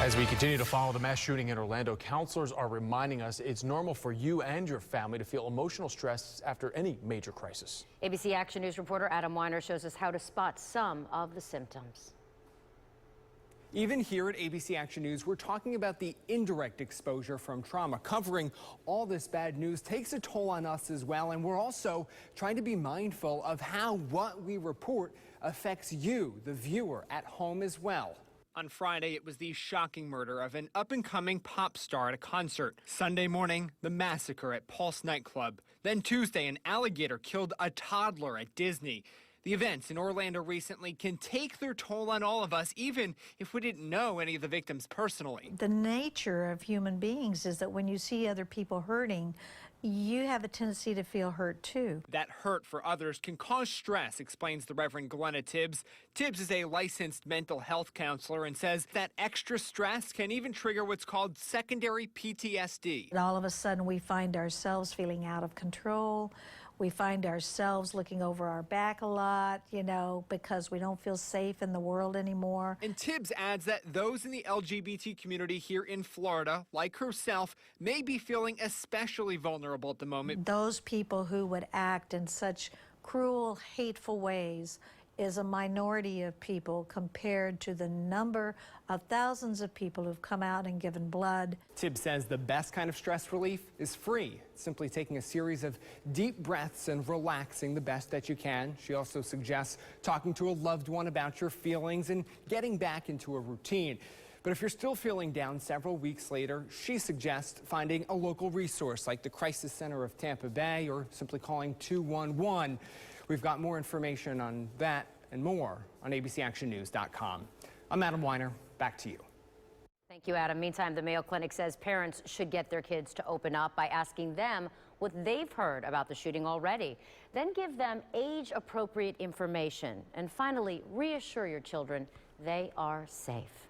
As we continue to follow the mass shooting in Orlando, counselors are reminding us it's normal for you and your family to feel emotional stress after any major crisis. ABC Action News reporter Adam Weiner shows us how to spot some of the symptoms. Even here at ABC Action News, we're talking about the indirect exposure from trauma. Covering all this bad news takes a toll on us as well, and we're also trying to be mindful of how what we report affects you, the viewer, at home as well. On Friday, it was the shocking murder of an up-and-coming pop star at a concert. Sunday morning, the massacre at Pulse nightclub. Then Tuesday, an alligator killed a toddler at Disney. The events in Orlando recently can take their toll on all of us, even if we didn't know any of the victims personally. The nature of human beings is that when you see other people hurting, you have a tendency to feel hurt too. That hurt for others can cause stress, explains the Reverend Glenna Tibbs. Tibbs is a licensed mental health counselor and says that extra stress can even trigger what's called secondary PTSD. And all of a sudden we find ourselves feeling out of control. We find ourselves looking over our back a lot, because we don't feel safe in the world anymore. And Tibbs adds that those in the LGBT community here in Florida, like herself, may be feeling especially vulnerable at the moment. Those people who would act in such cruel, hateful ways is a minority of people compared to the number of thousands of people who've come out and given blood. Tibbs says the best kind of stress relief is free. Simply taking a series of deep breaths and relaxing the best that you can. She also suggests talking to a loved one about your feelings and getting back into a routine. But if you're still feeling down several weeks later, she suggests finding a local resource like the Crisis Center of Tampa Bay or simply calling 211. We've got more information on that and more on abcactionnews.com. I'm Adam Weiner. Back to you. Thank you, Adam. Meantime, the Mayo Clinic says parents should get their kids to open up by asking them what they've heard about the shooting already. Then give them age-appropriate information. And finally, reassure your children they are safe.